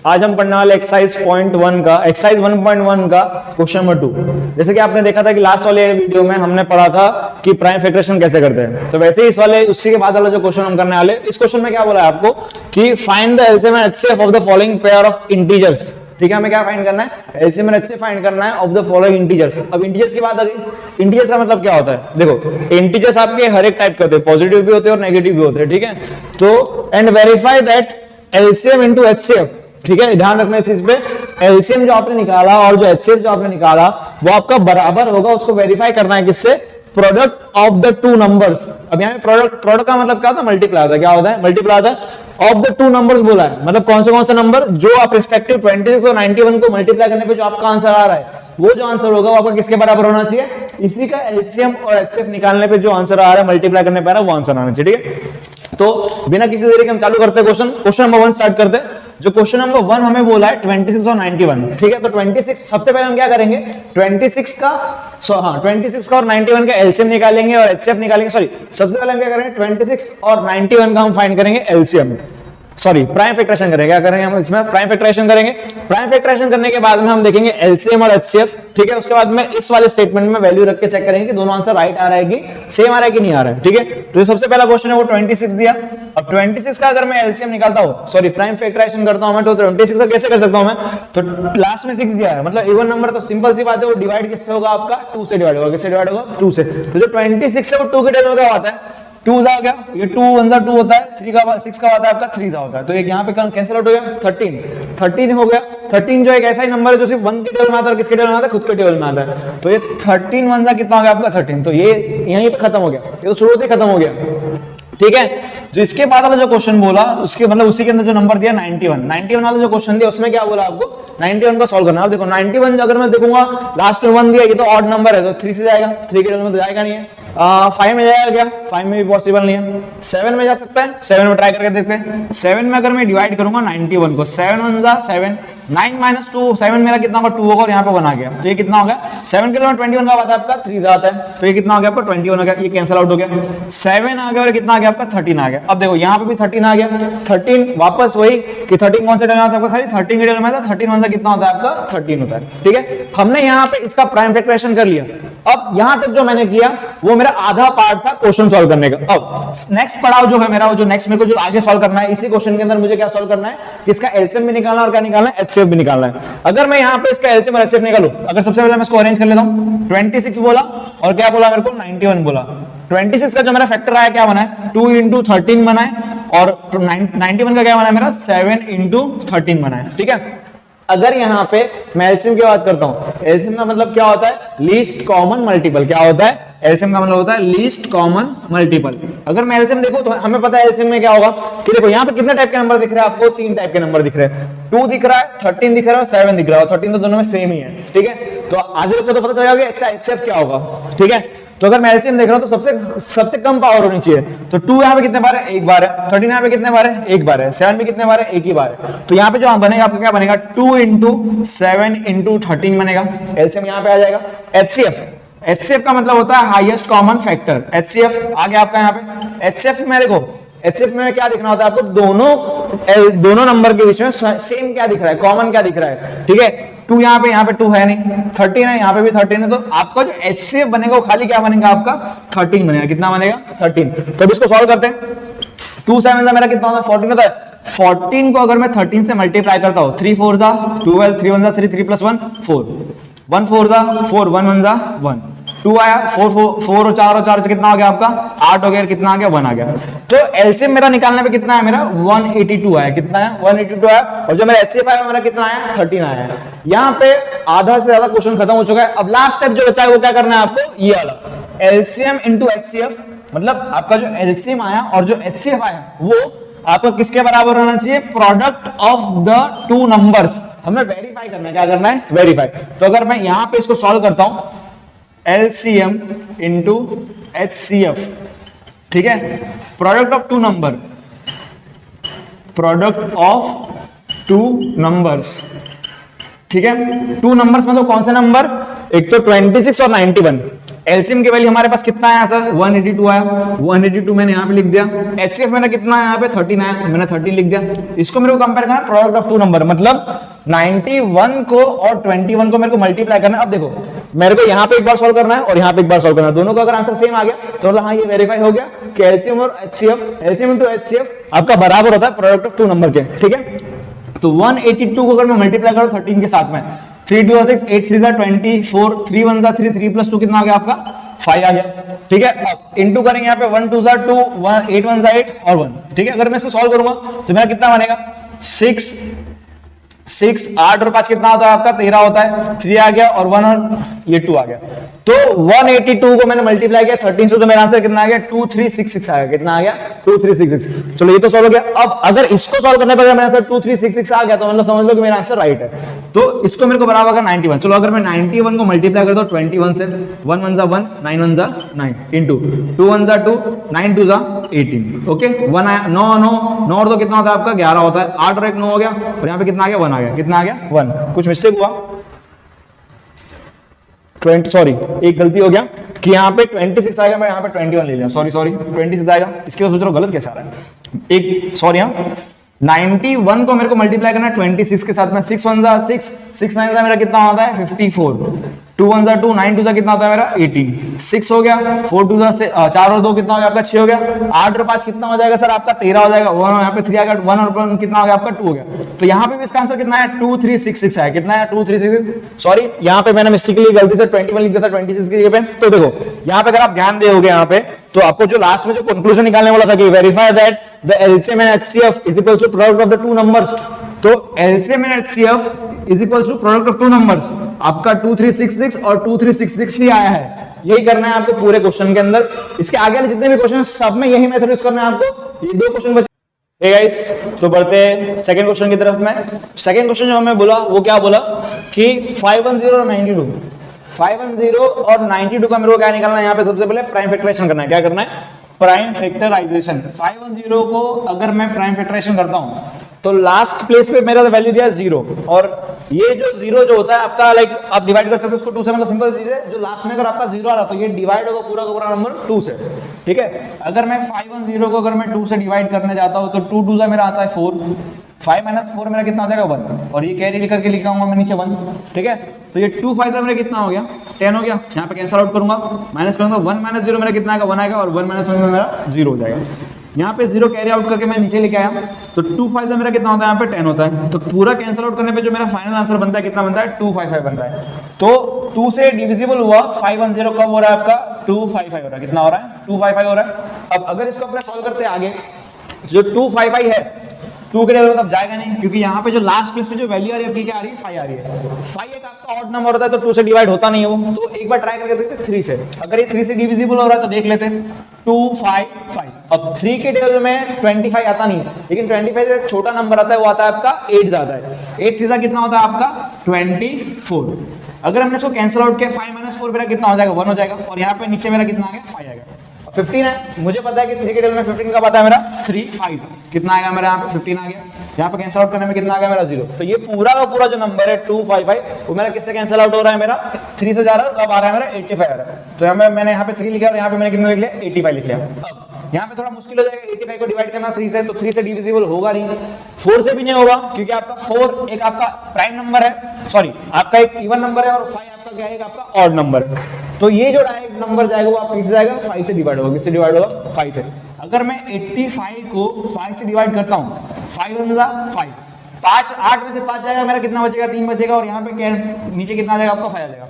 आज हम पढ़ने वाले एक्सरसाइज 1.1 का क्वेश्चन नंबर 2। जैसे कि आपने देखा था कि लास्ट वाले वीडियो में हमने पढ़ा था कि प्राइम फैक्टराइजेशन कैसे करते हैं, तो वैसे ही इस वाले उसी के बाद वाला जो क्वेश्चन हम करने वाले, इस क्वेश्चन में क्या बोला है आपको कि find the LCM and HCF of the following pair of integers. ठीक है, हमें क्या फाइंड करना है, एलसीएम एंड एचसीएफ फाइंड करना है ऑफ द फॉलोइंग इंटीजर्स। अब इंटीजर्स की बात आ गई, इंटीजर्स का मतलब क्या होता है, देखो इंटीजर्स आपके हर एक टाइप के होते हैं, पॉजिटिव भी होते हैं और नेगेटिव भी होते हैं। ठीक है, तो and verify that LCM into HCF. ठीक है, ध्यान रखना इस चीज पे, एलसीएम जो आपने निकाला और जो एचसीएफ जो आपने निकाला वो आपका बराबर होगा, उसको वेरीफाई करना है किससे, product of the two numbers. अब यहाँ पे प्रोडक्ट का मतलब क्या होता है, मल्टीप्लाई होता है। क्या होता है, मल्टीप्लाई होता है ऑफ द टू नंबर्स बोला है, मतलब कौन से नंबर जो आप रिस्पेक्टिव 26 और 91 को मल्टीप्लाई करने पे जो आपका आंसर आ रहा है, वो जो आंसर होगा वो आपका किसके बराबर होना चाहिए, इसी का एलसीएम और एचसीएफ निकालने पे जो आंसर आ रहा है, मल्टीप्लाई करने पे आ रहा है, वो आंसर आना चाहिए। ठीक है, तो बिना किसी देरी के हम चालू करते हैं क्वेश्चन नंबर 1 स्टार्ट करते हैं। जो क्वेश्चन नंबर 1 हमें बोला है 26 और 91। ठीक है, तो 26 सबसे पहले हम क्या करेंगे, 26 का और 91 का एलसीएम निकालेंगे और एचसीएफ निकालेंगे। सॉरी, सबसे पहले हम क्या करेंगे, 26 और 91 का हम फाइंड करेंगे एलसीएम, सॉरी प्राइम फैक्टराइजेशन करेंगे। क्या करेंगे हम इसमें, प्राइम फैक्टराइजेशन करेंगे। प्राइम फैक्टराइजेशन करने के बाद में हम देखेंगे एलसीएम और एचसीएफ। ठीक है, उसके बाद में इस वाले स्टेटमेंट में वैल्यू रख के चेक करेंगे कि दोनों आंसर राइट आ रहा है कि सेम आ रहा है कि नहीं आ रहा है। ठीक है, तो सबसे पहला क्वेश्चन है वो 26 दिया। अब 26 का अगर मैं एलसीएम निकालता हूं, सॉरी प्राइम फैक्टराइजेशन करता हूं मैं, तो 26 का कैसे कर सकता हूं मैं, तो लास्ट में 6 दिया है, मतलब इवन नंबर, तो सिंपल सी बात है, वो डिवाइड किससे होगा, आपका 2 से डिवाइड होगा। किससे डिवाइड होगा, 2 से। तो जो 26 है वो 2 के टेबल का आता है, 2 आ गया, ये 2 1 2 होता है, 6 का होता है आपका 3 होता है, तो एक यहाँ पे कैंसिल आउट हो गया, 13 हो गया। 13 जो एक ऐसा ही नंबर है जो सिर्फ 1 के टेबल में आता है और किसके टेबल में आता है, खुद के टेबल में आता है। तो ये 13 1 कितना हो गया आपका 13, तो ये यहीं पे खत्म हो गया, ये तो शुरू से खत्म हो गया। ठीक है, जो इसके बाद वाला जो क्वेश्चन बोला उसके मतलब उसी के अंदर जो नंबर दिया 91 वाला जो क्वेश्चन दिया उसमें क्या बोला आपको, 91 को सॉल्व करना है। अब देखो 91 अगर मैं देखूंगा लास्ट में 1 दिया, ये तो ऑड नंबर है, तो 3 से जाएगा, 3 के टेबल में तो जाएगा नहीं है। 5 में जाएगा क्या, 5 में भी पॉसिबल नहीं है। 7 में जा सकता है, 7 में ट्राई करके देखते हैं। 7 में अगर मैं डिवाइड करूंगा 91 को, 7 1 7, 9 माइनस 2, 7 मेरा कितना होगा, 2 होगा और यहाँ पे 1 आ गया, तो ये कितना हो गया, 7 के लिए 21 का आता है आपका 3 आता है, तो ये कितना हो गया आपका 21 हो गया, ये कैंसिल आउट हो गया। 7 आ गया और कितना आ गया आपका 13 आ गया। अब देखो यहाँ पे भी 13 आ गया, 13 वापस वही कि 13 कौन से टेबल में आता है आपका, खाली 13 के टेबल में आता है, 13 1 कितना होता है आपका 13 होता है। ठीक है, हमने यहाँ पे इसका प्राइम फैक्टराइजेशन कर लिया। अब यहाँ तक जो मैंने किया वो मेरा आधा पार्ट था क्वेश्चन सॉल्व करने का। अब नेक्स्ट पड़ाव जो है मेरा, वो जो नेक्स्ट मेरे को जो आगे सॉल्व करना है, इसी क्वेश्चन के अंदर मुझे क्या सॉल्व करना है, किसका एलसीएम भी निकालना और क्या निकालना है, एचसीएफ भी निकालना है। अगर मैं यहाँ पे इसका एलसीएम और एचसीएफ निकालूं, अगर सबसे पहले मैं इसको अरेंज कर लेता हूं, 26 बोला और क्या बोला मेरे को, 91 बोला। 26 का जो मेरा फैक्टर आया क्या बना है, 2 into 13 बना है, और 91 का क्या बना है मेरा, 7 into 13 बना है। ठीक है, अगर यहाँ पे मैं एलसीएम की बात करता हूँ, एलसीएम का मतलब क्या होता है, लीस्ट कॉमन मल्टीपल। क्या होता है, एलसीएम का मतलब होता है लीस्ट कॉमन मल्टीपल। अगर मैं एलसीएम देखूं तो हमें पता है एलसीएम में क्या होगा कि देखो यहाँ पे कितने टाइप के नंबर दिख रहे हैं आपको, 3 टाइप के नंबर दिख रहे हैं, 2 दिख रहा है, 13 दिख रहा है, 7 दिख रहा है, 13 तो दोनों में सेम ही है। ठीक है, तो आधे लोग को तो पता चल जाएगा इसका एचसीएफ क्या होगा। ठीक है, तो अगर मैं एलसीएम देख रहा हूं तो सबसे कम पावर होनी चाहिए, तो 2 यहाँ पे कितने बार है, एक बार है, 13 यहाँ पे कितने बार है, एक बार है, 7 भी कितने बार है, एक ही बार है। तो यहाँ पे जो बनेगा आपका क्या बनेगा, 2 into 7 into 13 बनेगा, एलसीएम यहाँ पे आ जाएगा। एचसीएफ का मतलब होता है हाईएस्ट कॉमन फैक्टर, एचसीएफ आ गया आपका यहाँ पे। एचसीएफ में देखो, एचसीएफ में क्या दिखना होता है आपको, दोनों नंबर के बीच में सेम क्या दिख रहा है, कॉमन क्या दिख रहा है। ठीक है, 2 यहाँ पे 2 है नहीं, 13 है, यहाँ पे भी 13 है, तो आपका जो एचसीएफ बनेगा वो खाली क्या बनेगा आपका 13 बनेगा। कितना बनेगा 13। तो अब इसको सॉल्व करते हैं। 2 7 मेरा कितना होता है 14 होता है। 14 को अगर मैं 13 से मल्टीप्लाई करता हूँ, 3 4 12, 3 1 3, 3 + 1 4, 1 4 4, 1 1 1, 2 आया, 4 और 4 से कितना हो गया आपका 8 हो गया, कितना आ गया 1 आ गया। तो एलसीएम मेरा निकालने पे कितना है मेरा 182 आया, कितना है 182 आया, और जो मेरा एचसीएफ आया मेरा कितना आया 13 आया। यहाँ पे आधा से ज्यादा क्वेश्चन खत्म हो चुका है। अब लास्ट स्टेप जो बचा है वो क्या करना है आपको, ये वाला एलसीएम इंटू एचसीएफ, मतलब आपका जो एलसीएम आया और जो एचसीएफ आया वो आपको किसके बराबर होना चाहिए, product of the two numbers. हमें वेरीफाई करना है, क्या करना है वेरीफाई। तो अगर मैं यहाँ पे इसको सॉल्व करता हूं, LCM इंटू HCF, ठीक है, product of two number, product of two numbers, ठीक है, टू नंबर्स मतलब कौन से नंबर, एक तो 26 और 91, एलसीएम की वैल्यू हमारे पास कितना आया सर, 182 आया, 182 मैंने यहाँ पे लिख दिया। एचसीएफ मैंने कितना है यहाँ पे 13 आया, मैंने 13 लिख दिया। इसको मेरे को कंपेयर करना है प्रोडक्ट ऑफ टू नंबर, मतलब 91 को और 21 को मेरे को मल्टीप्लाई करना है। अब देखो मेरे को यहाँ पे एक बार सॉल्व करना है और यहाँ पे एक बार सॉल्व करना है, दोनों का अगर आंसर सेम आ गया तो मतलब हाँ ये वेरीफाई हो गया कि एलसीएम और एचसीएफ, एलसीएम इनटू एचसीएफ आपका बराबर होता है प्रोडक्ट ऑफ टू नंबर के, ठीक है। तो 182 को अगर मैं मल्टीप्लाई करूं 13 के साथ में, 3 2 6 8 3 24, 3 1 3 3 प्लस 2 कितना आ गया आपका 5 आ गया, ठीक है। अब इनटू करेंगे यहाँ पे 1 2 2 8 1 8 और 1, ठीक है। अगर मैं इसको सॉल्व करूंगा तो मेरा कितना बनेगा 6 8 और 5 कितना होता है आपका 13 होता है, 3 आ गया और 1 और ये 2 आ गया। तो 182 को मैंने मल्टीप्लाई किया 13 से तो मेरा आंसर कितना आ गया 2366 आ गया, कितना आ गया 2366। चलो ये तो सॉल्व हो गया। अब अगर इसको सॉल्व करने पर मेरा आंसर 2366 आ गया तो मतलब समझ लो कि मेरा आंसर राइट है। तो इसको मेरे को बराबर होगा 91। चलो अगर मैं 91 को मल्टीप्लाई करता हूं 21 से, 1 1 1 9 1 9 इंटू 2 1 2 9 2 18, ओके। 1 आया 9 9 9 और 2 कितना होता है आपका 11 होता है, 8 और 1 9 हो गया और यहाँ पे कितना आ गया 1 आ गया, कितना आ गया 1। कुछ मिस्टेक हुआ 20, सॉरी एक गलती हो गया कि यहाँ पे 26 आएगा, मैं यहाँ पे 21 ले लिया, सॉरी 26 आएगा, इसके बाद सोच रहा हूँ गलत कैसे आ रहा है, एक सॉरी। हाँ 91 को मेरे को मल्टीप्लाई करना है 26 के साथ में, 6 1 6 6 9 मेरा कितना होता है 54, 2 1 2 9 2 कितना होता है मेरा 18, 6 हो गया, 4 2 से 4 और 2 कितना हो गया आपका 6 हो गया, 8 और 5 कितना हो जाएगा सर आपका 13 हो जाएगा, 1 यहाँ पे 3 आ गया, 1 और 1 कितना हो गया आपका 2 हो गया। तो यहाँ पे भी इसका आंसर कितना है 2366 है, कितना है 2366, सॉरी यहाँ पे मैंने मिस्टेकली गलती से 21 लिख दिया था 26 की जगह पे। तो देखो यहाँ पे अगर आप ध्यान दोगे यहाँ पे तो आपको जो लास्ट में जो कंक्लूजन निकालने वाला था कि verify that the LCM and HCF is equal to product of the two numbers, तो LCM and HCF is equal to product of two numbers आपका 2366 और 2366 ही आया है। यही करना है आपको पूरे क्वेश्चन के अंदर। इसके आगे वाले जितने भी क्वेश्चन है सब में यही मेथड यूज करना है आपको। ये 2 क्वेश्चन बचे। हे गाइस, तो बढ़ते हैं सेकंड क्वेश्चन की तरफ में। सेकंड क्वेश्चन जो हमें बोला वो क्या बोला कि 510 और 92, 510 और 92 का मेरे को क्या निकालना है, यहाँ पे सबसे पहले प्राइम फैक्टराइजेशन करना है। क्या करना है, प्राइम फैक्टराइजेशन। 510 को अगर मैं प्राइम फैक्टराइजेशन करता हूँ तो लास्ट प्लेस पे मेरा वैल्यू दिया 0 और ये जो 0 जो होता है आपका लाइक आप डिवाइड कर सकते हो उसको 2 से, मतलब सिंपल चीज है, जो लास्ट में अगर आपका 0 आ रहा तो ये डिवाइड होगा पूरा का पूरा नंबर 2 से, ठीक है। अगर मैं 510 को अगर मैं 2 से डिवाइड करने जाता हूँ तो 2 2 मेरा आता है 4, 5 - 4 मेरा कितना आ जाएगा 1 और ये कैरी लिख करके लिखा हूँ मैं नीचे 1, ठीक है। तो ये 2 5 मेरा कितना हो गया 10 हो गया। यहाँ पे कैंसिल आउट करूंगा, माइनस करूंगा, 1 - 0 मेरा कितना आएगा 1 आएगा और 1 - 1 में मेरा 0 हो जाएगा। यहाँ पे 0 कैरी आउट करके मैं नीचे लेके आया तो 2 5 मेरा कितना होता है यहाँ पे 10 होता है। तो पूरा कैंसिल आउट करने पे जो मेरा फाइनल आंसर बनता है कितना बनता है 255 बनता है। तो 2 से डिविजिबल हुआ 510 कब हो रहा है आपका 255 हो रहा है, कितना हो रहा है 255 हो रहा है। अब अगर इसको अपने सॉल्व करते हैं आगे, जो 255 है 2 के मतलब जाएगा नहीं, क्योंकि यहाँ पे जो लास्ट प्लेस पे जो वैल्यू आ रही है क्या आ रही है 5 आ रही है। 5 एक आपका ऑड नंबर होता है तो 2 से डिवाइड होता नहीं है वो, तो एक बार ट्राई करके देखते 3 से। अगर ये 3 से डिविजिबल हो रहा है तो देख लेते हैं 255। अब 3 के टेबल में 25 आता नहीं है, लेकिन 25 से एक छोटा नंबर आता है वो आता है आपका 8 ज्यादा है। 8 3 कितना होता है आपका 24। अगर हमने इसको कैंसिल आउट किया 5 - 4 मेरा कितना हो जाएगा 1 हो जाएगा और यहाँ पे नीचे मेरा कितना आ गया 5 आएगा। 15 है, मुझे पता है कि 3 के टेबल में 15 का पता है मेरा 3 5 कितना आएगा मेरा यहाँ पे 15 आ गया। यहाँ पे कैंसिल आउट करने में कितना आ गया मेरा 0। तो ये पूरा का पूरा जो नंबर है 255 वो मेरा किससे कैंसिल आउट हो रहा है मेरा 3 से जा रहा है, कब आ रहा है मेरा 85 आ रहा है। तो यहाँ मैंने यहाँ पे 3 लिखा और यहाँ पे मैंने कितना लिख लिया 85 लिख लिया। अब यहाँ पे थोड़ा मुश्किल हो जाएगा 85 को डिवाइड करना 3 से, तो 3 से डिविजिबल होगा नहीं, 4 से भी नहीं होगा क्योंकि आपका 4 एक आपका प्राइम नंबर है, सॉरी आपका एक इवन नंबर है और 5 आपका क्या है आपका ऑड नंबर है। तो ये जो डायरेक्ट नंबर जाएगा वो आपका किससे जाएगा 5 से डिवाइड होगा। किससे डिवाइड होगा 5 से। अगर मैं 85 को 5 से डिवाइड करता हूँ 5 1 5, 5 8 में से 5 जाएगा मेरा कितना बचेगा 3 बचेगा और यहाँ पे नीचे कितना आ जाएगा आपका 5 आ जाएगा।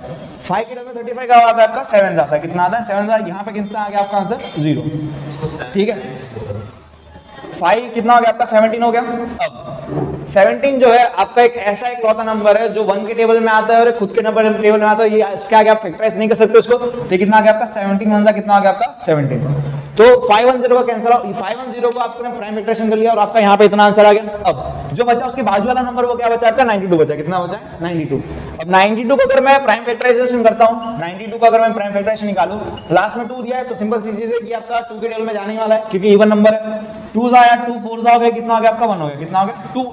5 के में 35 का आता है आपका 7 आता है, कितना आता है 7 आता है। यहाँ पे कितना आ गया आपका आंसर 0, ठीक है। 5 कितना हो गया आपका 17 हो गया। अब 17 जो है आपका एक ऐसा एक लौता नंबर है जो 1 के टेबल में आता है और खुद के नंबर टेबल में आता है। ये क्या आप फैक्टराइज नहीं कर सकते उसको, तो कितना आ गया आपका 17 कितना आ गया आपका 17। तो 510 का कैंसिल आउट, 510 को आपने प्राइम फैक्टराइजेशन कर लिया और आपका यहाँ पे इतना आंसर आ गया। अब जो बचा उसके बाजू वाला नंबर वो क्या बचा आपका 92 बचा। कितना बचा 92। अब 92 को अगर मैं प्राइम फैक्टराइजेशन करता हूँ, 92 को अगर मैं प्राइम फैक्टराइजेशन निकालूं, लास्ट में 2 दिया है तो सिंपल सी चीज है कि आपका 2 के टेबल में जाने वाला है क्योंकि इवन नंबर है। 2 आया 2 4 हो गया, कितना हो गया आपका 1 हो गया, कितना हो गया 2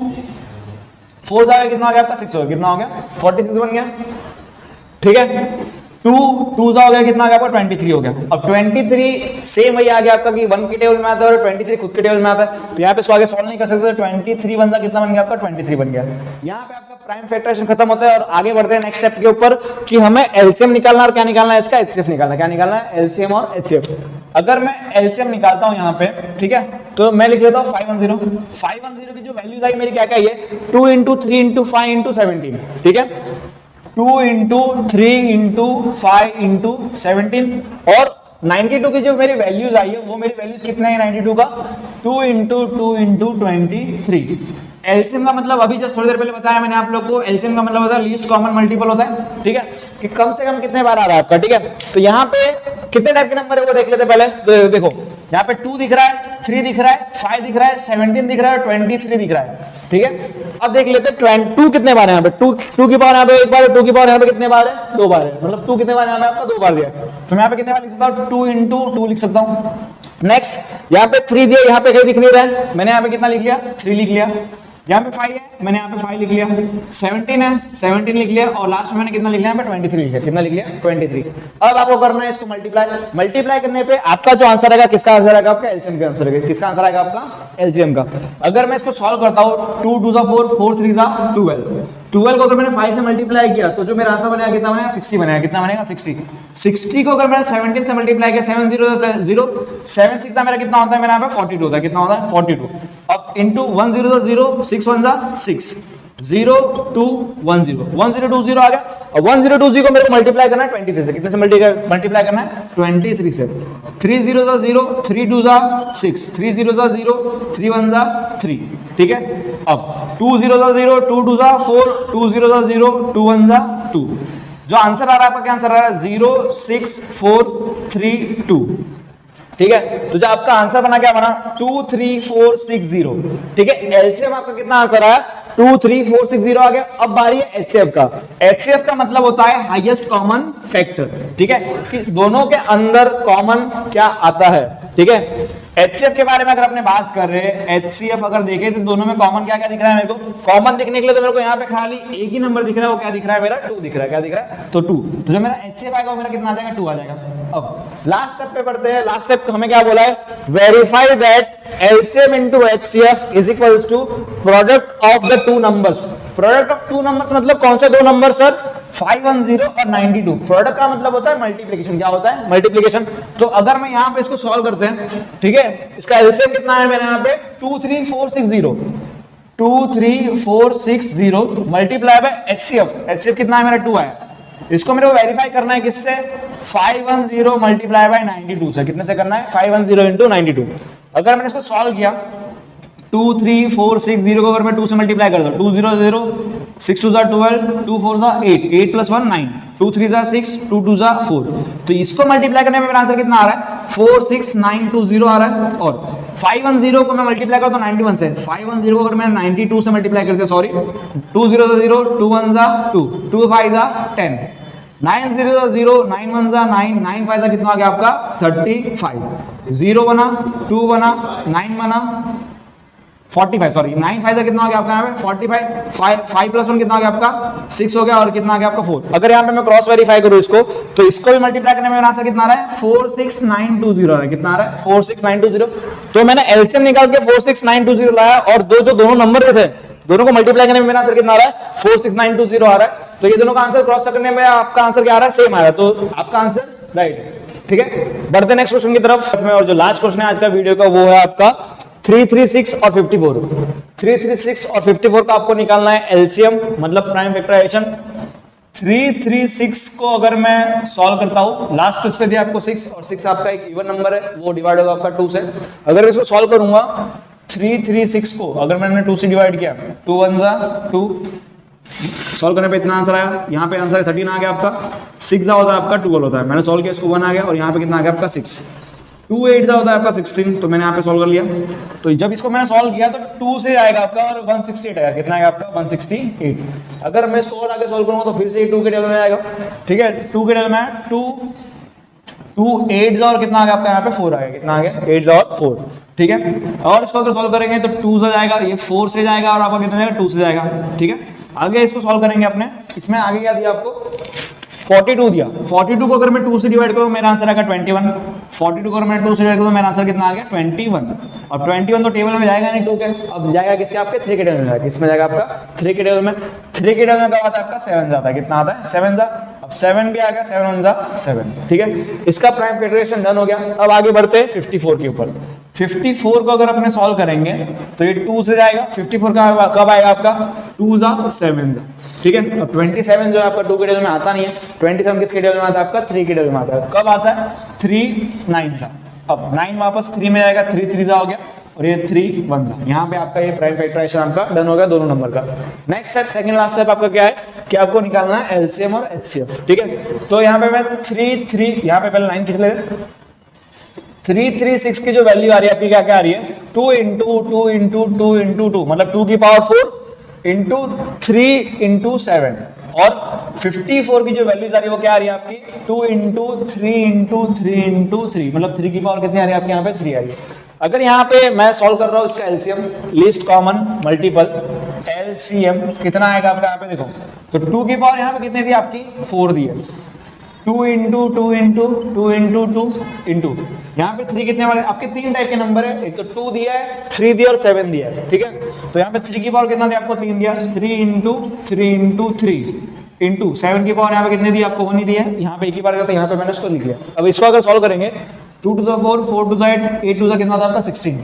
4 आया कितना हो गया आपका 6 हो गया, कितना हो गया 46 बन गया, ठीक है। टू जा हो गया, कितना आ गया आपका 23 हो गया। अब 23 सेम वही आ गया आपका कि 1 की टेबल में आता है और 23 खुद की टेबल में आता है, तो यहाँ पे इसको आगे सॉल्व नहीं कर सकते, 23 बन कितना बन गया आपका 23 बन गया। यहाँ पे आपका प्राइम फैक्टराइजेशन खत्म होता है और आगे बढ़ते हैं नेक्स्ट स्टेप के ऊपर कि हमें एलसीएम निकालना और क्या निकालना है इसका, एचसीएफ निकालना। क्या निकालना है, एलसीएम और एचसीएफ। अगर मैं एलसीएम निकालता हूं यहाँ पे, ठीक है, तो मैं लिख लेता हूँ 510 की जो वैल्यूज आई मेरी क्या क्या है, 2 इंटू 3 इंटू 5 इंटू 17, ठीक है, 2 इंटू 3 इंटू 5 इंटू 17 और 92 की जो मेरी वैल्यूज आई है वो मेरी वैल्यूज कितना है 92 का, 2 इंटू 2 इंटू 23। एलसीएम का मतलब अभी जस्ट थोड़ी देर पहले बताया मैंने आप लोग को, एलसीएम का मतलब होता है लीस्ट कॉमन मल्टीपल होता है, ठीक है, कि कम से कम कितने बार आ रहा है आपका, ठीक है। तो यहाँ पे कितने टाइप के नंबर है वो देख लेते पहले। तो देखो यहाँ पे 2 दिख रहा है, 3 दिख रहा है, 5 दिख रहा है, 17 दिख रहा है, 23 दिख रहा है, ठीक है। अब देख लेते हैं 2 कितने बार है यहाँ पे, 2 की पावर यहाँ पे एक बार है, 2 की पावर यहाँ पे कितने बार है, 2 बार है, मतलब 2 कितने बार यहाँ पे आपका 2 बार दिया। तो मैं यहाँ पे कितने बार लिख सकता हूँ, 2 इंटू 2 लिख सकता हूँ। नेक्स्ट यहाँ पे 3 दिया, यहाँ पे कहीं दिख नहीं रहा है, मैंने यहाँ पे कितना लिख लिया, 3 लिख लिया। यहाँ पे 5 है, मैंने यहाँ पे 5 लिख लिया। 17 है, 17 लिख लिया और लास्ट में मैंने कितना लिख लिया, यहाँ पे 23 लिख लिया। कितना लिख लिया, 23। अब आपको करना है इसको मल्टीप्लाई करने पे आपका जो आंसर आएगा, किसका आंसर आएगा आपका, एलसीएम का आंसर आएगा। किसका आंसर आएगा आपका, एलसीएम का। अगर मैं इसको सॉल्व करता हूँ, 2 2 4 4 3 12 को अगर मैंने 5 से मल्टीप्लाई किया तो जो मेरा आंसर बनेगा कितना बनेगा, 60 बनेगा। कितना बनेगा, 60 को अगर मैंने 17 से मल्टीप्लाई किया, 7 0 0 7 6 मेरा कितना होता है, मेरा यहाँ पे 42 होता है। कितना होता है, 42। अब इंटू 1 0 0 6 1 6 0 2 1 0 1 0 2 0 आ गया। और 1 0 2 0 को मेरे को मल्टीप्लाई करना है 23 से। कितने से मल्टीप्लाई करना है, 23 से। 3 0 0 3 2 6 3 0 0 3 1 3, ठीक है। अब 2 0 0 2 2 4 2 0 0 2 1 2। जो आंसर आ रहा है आपका, क्या आंसर आ रहा है, 0 6 4 3 2, ठीक है। तो जो आपका आंसर बना, क्या बना, 2 3 4 6 0, ठीक है। एलसीएम आपका कितना आंसर आया, 2 3 4 6 0 आ गया। अब बारी है एचसीएफ का। एचसीएफ का मतलब होता है हाईएस्ट कॉमन फैक्टर, ठीक है, कि दोनों के अंदर कॉमन क्या आता है, ठीक है। एचसीएफ के बारे में अगर अपने बात कर रहे हैं, एचसीएफ अगर देखें तो दोनों में कॉमन क्या क्या दिख रहा है मेरे को। कॉमन दिखने के लिए तो मेरे को यहाँ पे खाली एक ही नंबर दिख रहा है, वो क्या दिख रहा है मेरा, 2 दिख रहा है। क्या दिख रहा है, तो 2। तो जो मेरा एचसीएफ आएगा वो मेरा कितना आ जाएगा, 2 आ जाएगा। अब लास्ट स्टेप पे पढ़ते हैं। लास्ट स्टेप हमें क्या बोला है, verify that LCM into HCF is equals to product of the 2 numbers. Product of 2 numbers मतलब कौन से 2 नंबर सर, 510 और 92। प्रोडक्ट का मतलब होता है मल्टीप्लिकेशन। क्या होता है, मल्टीप्लिकेशन। तो अगर मैं यहाँ पे इसको सॉल्व करते हैं, ठीक है, इसका एलसीएम कितना है मेरे यहाँ पे, 2 3 4 6 0 2 3 4 6 0 मल्टीप्लाई बाय एचसीएफ। एचसीएफ कितना है मेरा, 2 आया। इसको मेरे को वेरीफाई करना है किससे, 510 मल्टीप्लाई बाय 92 से। कितने से करना है, 510 इंटू 92। अगर मैंने इसको सॉल्व किया, 2 3 4 6 0 को अगर मैं 2 से मल्टीप्लाई कर दूं, 2 0 0 6 2 12 2 4 8 8 + 1 9 2 3 6 2 2 4। तो इसको मल्टीप्लाई करने में मेरा आंसर कितना आ रहा है, 4 6 9 2 0 आ रहा है। और 510 को मैं मल्टीप्लाई करता हूं 91 से। 510 को अगर मैं 92 से मल्टीप्लाई करते, सॉरी, 2 0 0 2 1 2 2 5 10 9 0 0 9 1 9 9 5 कितना आ गया आपका, 35। 0 बना, 2 बना, 9 बना, 45, सॉरी 9 5 से कितना हो गया आपका यहाँ पे 45, 5 + 1 कितना हो गया आपका 6 हो गया, और कितना आ गया आपका 4। अगर यहाँ पे मैं क्रॉस वेरीफाई करूँ इसको, तो इसको भी मल्टीप्लाई करने में मेरा आंसर कितना आ रहा है, 46920 आ रहा है। कितना आ रहा है, 46920। तो मैंने एलसीएम निकाल के 46920 लाया, और जो दोनों नंबर थे दोनों को मल्टीप्लाई करने में मेरा आंसर कितना आ रहा है, 46920 आ रहा है। तो ये दोनों का आंसर क्रॉस करने में आपका आंसर क्या आ रहा है, सेम आ रहा है। तो आपका आंसर राइट है, ठीक है। बढ़ते नेक्स्ट क्वेश्चन की तरफ। और जो लास्ट क्वेश्चन है आज का वीडियो का, वो है आपका 336 और 54। 336 और 54 का आपको निकालना है एलसीएम, मतलब प्राइम फैक्टराइजेशन। 336 को अगर मैं सॉल्व करता हूं, लास्ट पे दिया आपको 6, और 6 आपका एक इवन नंबर है, वो डिवाइड होगा आपका 2 से। अगर इसको सॉल्व करूंगा 336 को अगर मैंने 2 से डिवाइड किया, 2 1 2, सॉल्व करने पे इतना आंसर आया। यहाँ पे आंसर 13 आ गया आपका। 6 होता है आपका 12 होता है, मैंने सॉल्व किया, इसको 1 आ गया, और यहाँ पे कितना आ गया आपका 6। 2 8 होता है आपका 16, तो मैंने यहाँ पे सॉल्व कर लिया। तो जब इसको मैंने सॉल्व किया तो 2 से आएगा आपका, और 168 आएगा। कितना आएगा आपका, 168। अगर मैं इसको और आगे सॉल्व करूंगा तो फिर से 2 के टेबल में आएगा, ठीक है। 2 के टेबल में 2 8 और कितना आ गया आपका यहाँ पे 4 आ गया। कितना आ गया, 8 और 4, ठीक है। और इसको अगर सॉल्व करेंगे तो 2 से जाएगा, ये 4 से जाएगा, और आपका कितना जाएगा, 2 से जाएगा, ठीक है। आगे इसको सॉल्व करेंगे अपने, इसमें आगे क्या दिया आपको 42 दिया, 42 को अगर मैं 2 से डिवाइड करूं मेरा आंसर आएगा 21। 42 को अगर मैं 2 से डिवाइड करूं मेरा आंसर कितना आ गया 21। अब 21 तो टेबल में जाएगा नहीं 2 के, अब जाएगा किसके आपके 3 के टेबल में जाएगा, किसमें जाएगा आपका 3 के टेबल में। 3 के टेबल में क्या आता है आपका 7 जाता है, कितना आता है 7 जा। अब 7 भी आ गया, 7 1 जा 7, ठीक है। इसका प्राइम फैक्टराइजेशन डन हो गया। अब आगे बढ़ते हैं 54 के ऊपर। 54 को अगर अपने सॉल्व करेंगे तो ये 2 से जाएगा, 54 का कब आएगा आपका 2 जा 7 जा, ठीक है। अब 27 जो है आपका 2 के टेबल में आता नहीं है, 27 किसके टेबल में आता है आपका 3 के टेबल में आता है। कब आता है 3 9 जा। अब 9 वापस 3 में जाएगा, 3 3 जा हो गया और ये 3 1 जा। यहाँ पे आपका ये प्राइम फैक्टराइजेशन आपका डन हो गया दोनों नंबर का। Next step, second last step आपका क्या है कि आपको निकालना है एलसीएम और एचसीएफ, ठीक है। तो यहाँ पे मैं 3 3 यहाँ पे पहले 9 खींच लेते। 336 की जो वैल्यू आ रही है आपकी क्या क्या आ रही है 2 इंटू 2 इंटू 2 इंटू 2 मतलब 2 की पावर 4 इंटू 3 इंटू 7 और 54 की जो वैल्यूज आ रही है वो क्या आ रही है आपकी 2 इंटू 3 इंटू 3 इंटू 3 मतलब 3 की पावर कितनी आ रही है आपके यहाँ पे 3 आ रही है। अगर यहाँ पे मैं सॉल्व कर रहा हूँ इसका LCM least common multiple LCM कितना आएगा आपका यहाँ पे देखो तो 2 की पावर यहाँ पे कितनी थी आपकी 4 दी है 2 इंटू 2 इंटू 2 इंटू 2 इंटू यहाँ पे 3 कितने वाले आपके 3 टाइप के नंबर है, एक तो 2 दिया है 3 दिया और 7 दिया है, ठीक है। तो यहाँ पे 3 की पावर कितना दिया आपको 3 दिया 3 इंटू 3 इंटू 3 इंटू 7 की पावर यहाँ पे कितने दी आपको 1 ही दिया है, यहाँ पे एक ही बार तो यहाँ पे मैंने इसको लिख लिया। अब इसको अगर सॉल्व करेंगे 2 टू 4 4 टू 8 8 टू कितना होता है आपका 16,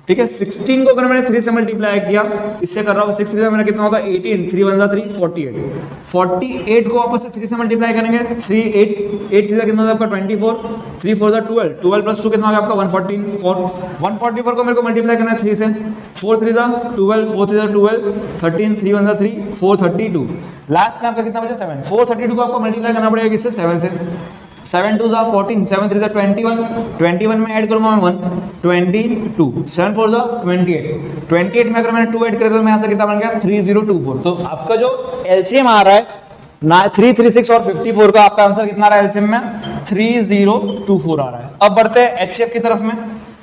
ठीक है। 16 को अगर मैंने 3 से मल्टीप्लाई किया इससे कर रहा हूँ 6 से मेरा कितना होता है 18 3 1 3 48 48 को वापस से 3 से मल्टीप्लाई करेंगे 3 8 8 से कितना होता है आपका 24 3 4 12 12 प्लस 2 कितना होगा आपका 144 को मेरे को मल्टीप्लाई करना है 3 से 4 3 12 4 3 12 13 3 1 3 432 लास्ट में आपका कितना बचा 7 432 को आपको मल्टीप्लाई करना पड़ेगा किससे 7 से 7 2 जा 14 7 3 जा 21 21 में ऐड करूंगा मैं 1 22 7 4 जा 28 में अगर मैंने 2 ऐड कर दिया तो मेरे यहाँ से कितना बन गया 3024। तो आपका जो एलसीएम आ रहा है 336 और 54 का आपका आंसर कितना आ रहा है एलसीएम में 3024 आ रहा है। अब बढ़ते हैं एचसीएफ की तरफ में।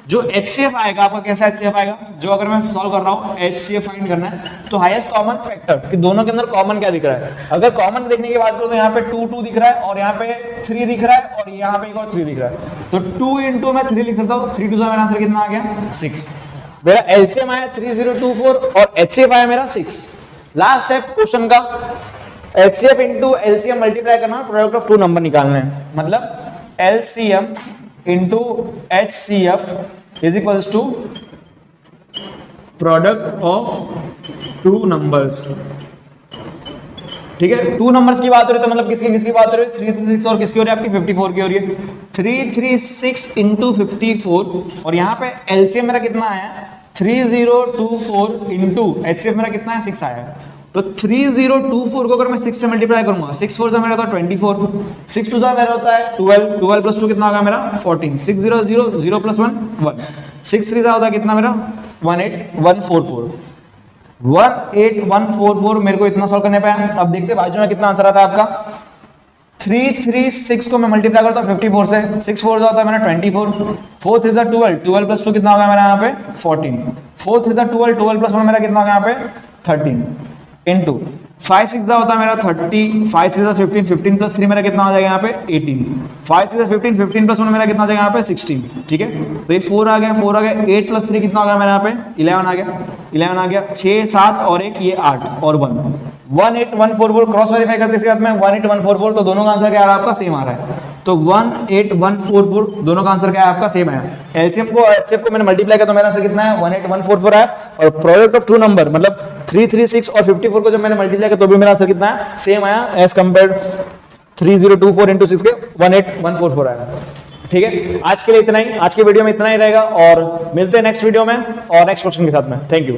जो एचसीएफ आएगा आपका कैसा एचसीएफ आएगा जो अगर मैं सॉल्व कर रहा हूँ एचसीएफ फाइंड करना है तो हाईएस्ट कॉमन फैक्टर कि दोनों के अंदर कॉमन क्या दिख रहा है। अगर कॉमन देखने की बात करो तो यहाँ पे 2 2 दिख रहा है और यहाँ पे 3 दिख रहा है और यहाँ पे एक और 3 दिख रहा है तो 2 इंटू मैं 3 लिख सकता हूँ 3 2 मेरा आंसर कितना आ गया 6। मेरा एलसीएम आया 3024 और एचसीएफ आया मेरा 6। लास्ट स्टेप क्वेश्चन का एचसीएफ इंटू एलसीएम मल्टीप्लाई करना प्रोडक्ट ऑफ 2 नंबर निकालने हैं मतलब LCM into HCF is equals to product of 2 numbers, ठीक है। 2 नंबर्स की बात हो रही है तो मतलब किसकी किसकी बात हो रही है 336 और किसकी हो रही है आपकी 54 की हो रही है 336 इंटू 54 और यहाँ पे एलसीएम मेरा कितना आया 3024 इंटू एचसीएफ मेरा कितना है 6 आया है। तो 3024 को अगर मैं 6 से मल्टीप्लाई करूंगा 6 4 से मेरा होता है 24 6 2 मेरा होता है 12 12 प्लस 2 कितना होगा मेरा 14 6 0 0 0 प्लस 1 1 6 3 होता है कितना मेरा 18144 18144 मेरे को इतना सॉल्व करने पे है। अब देखते हैं बाजू में कितना आंसर आता है आपका 336 को मैं मल्टीप्लाई करता हूँ 54 से 6 4 होता है मेरा 24 4 3 12 12 प्लस 2 कितना होगा मेरा यहाँ पे 14 4 3 12 12 प्लस 1 मेरा कितना होगा यहाँ पे 13 इंटू 5 6 होता है मेरा 30 5 3 15 15 प्लस 3 मेरा कितना हो जाएगा यहाँ पे 18 5 3 15 15 प्लस 1 मेरा कितना हो जाएगा यहाँ पे 16, ठीक है। तो ये 4 आ गया 8 प्लस 3 कितना हो गया मेरा यहाँ पे 11 आ गया 6 7 और 1 ये 8 और 1 18144 क्रॉस वेरीफाई करते इसके बाद में 18144 तो दोनों का आंसर क्या आ रहा है आपका सेम आ रहा है। तो 18144 दोनों का आंसर क्या है आपका सेम है। एलसीएम को एचसीएफ को मैंने मल्टीप्लाई किया तो मेरा आंसर कितना है 18144 है और प्रोडक्ट ऑफ 2 नंबर मतलब 336 और 54 को जब मैंने मल्टीप्लाई किया तो भी मेरा आंसर कितना है सेम आया एज कंपेयर्ड 3024 इंटू 6 के 18144 आया, ठीक है। आज के लिए इतना ही, आज के वीडियो में इतना ही रहेगा और मिलते हैं नेक्स्ट वीडियो में और नेक्स्ट क्वेश्चन के साथ में। Thank you.